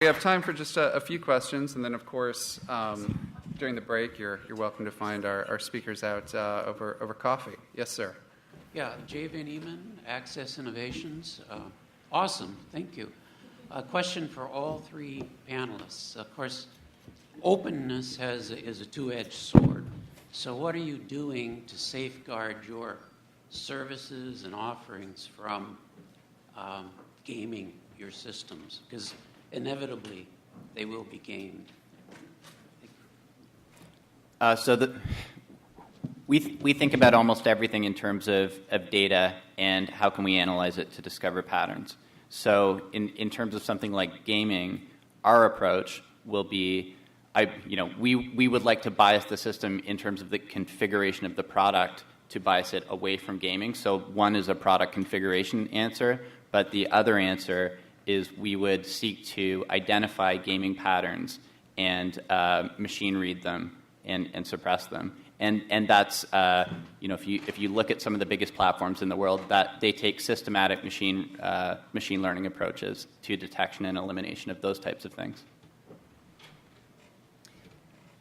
We have time for just a few questions, and then, of course, during the break, you're welcome to find our speakers out over coffee. Yes, sir. Yeah, Jay Van Eman, Access Innovations. Awesome, thank you. A question for all three panelists. Of course, openness is a two-edged sword. So what are you doing to safeguard your services and offerings from gaming your systems? Because inevitably, they will be gamed. We think about almost everything in terms of data and how can we analyze it to discover patterns. So in terms of something like gaming, our approach will be, we would like to bias the system in terms of the configuration of the product to bias it away from gaming. So one is a product configuration answer, but the other answer is we would seek to identify gaming patterns and machine read them and suppress them. And that's, if you look at some of the biggest platforms in the world, that they take systematic machine learning approaches to detection and elimination of those types of things.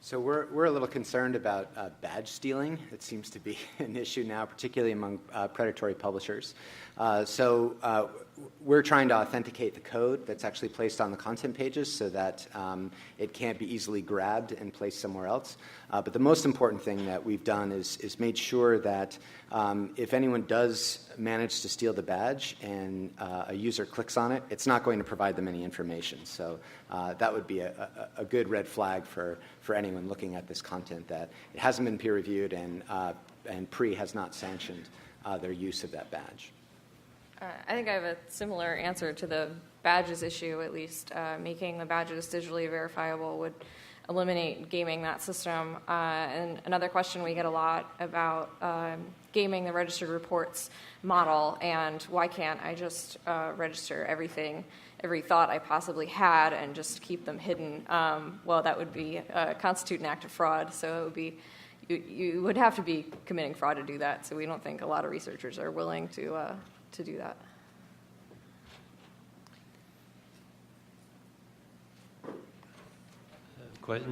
So we're a little concerned about badge stealing. It seems to be an issue now, particularly among predatory publishers. So we're trying to authenticate the code that's actually placed on the content pages so that it can't be easily grabbed and placed somewhere else. But the most important thing that we've done is made sure that if anyone does manage to steal the badge and a user clicks on it, it's not going to provide them any information. So that would be a good red flag for anyone looking at this content, that it hasn't been peer reviewed and PRE has not sanctioned their use of that badge. I think I have a similar answer to the badges issue, at least. Making the badges digitally verifiable would eliminate gaming that system. And another question we get a lot about gaming the registered reports model, and why can't I just register everything, every thought I possibly had, and just keep them hidden? Well, that would be constitute an act of fraud, so it would be you would have to be committing fraud to do that. So we don't think a lot of researchers are willing to do that.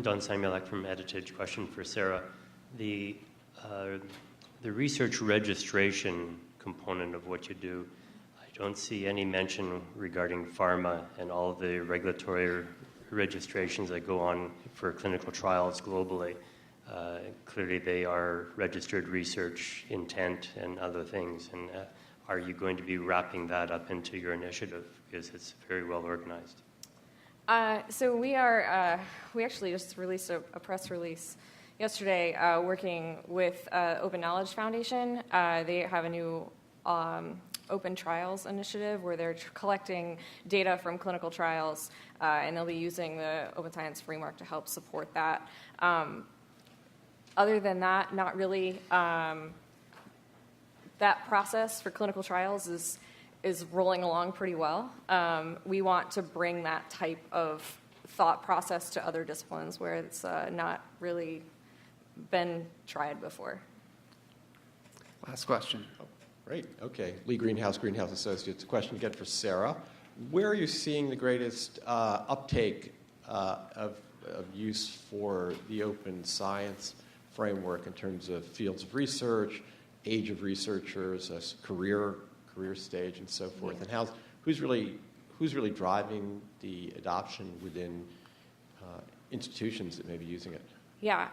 Don Samuelak from Editage. Question for Sarah. The research registration component of what you do, I don't see any mention regarding pharma and all of the regulatory registrations that go on for clinical trials globally. Clearly they are registered research intent and other things. And are you going to be wrapping that up into your initiative? Because it's very well organized. So we actually just released a press release yesterday working with Open Knowledge Foundation. They have a new Open Trials initiative where they're collecting data from clinical trials, and they'll be using the Open Science Framework to help support that. Other than that, not really. That process for clinical trials is rolling along pretty well. We want to bring that type of thought process to other disciplines where it's not really been tried before. Last question. Oh, great. Okay. Lee Greenhouse, Greenhouse Associates. A question again for Sarah. Where are you seeing the greatest uptake of use for the open science framework in terms of fields of research, age of researchers, career stage, and so forth? Yeah. And who's really driving the adoption within institutions that may be using it? Yeah,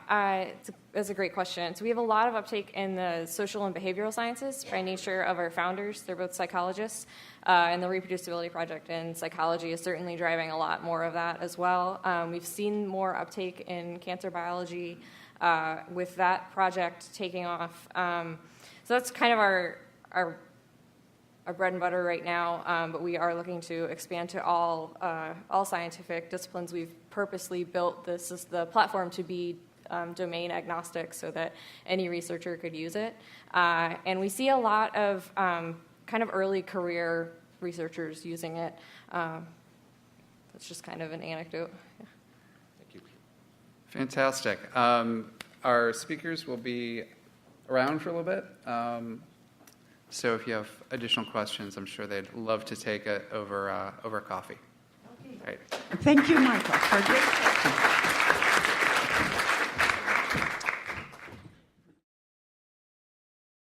it's a great question. So we have a lot of uptake in the social and behavioral sciences by nature of our founders. They're both psychologists, and the Reproducibility Project in psychology is certainly driving a lot more of that as well. We've seen more uptake in cancer biology with that project taking off. So that's kind of our bread and butter right now, but we are looking to expand to all scientific disciplines. We've purposely built the platform to be domain agnostic so that any researcher could use it. And we see a lot of kind of early career researchers using it. That's just kind of an anecdote. Yeah. Thank you. Fantastic. Our speakers will be around for a little bit. So if you have additional questions, I'm sure they'd love to take it over coffee. Okay. All right. Thank you, Michael, for this.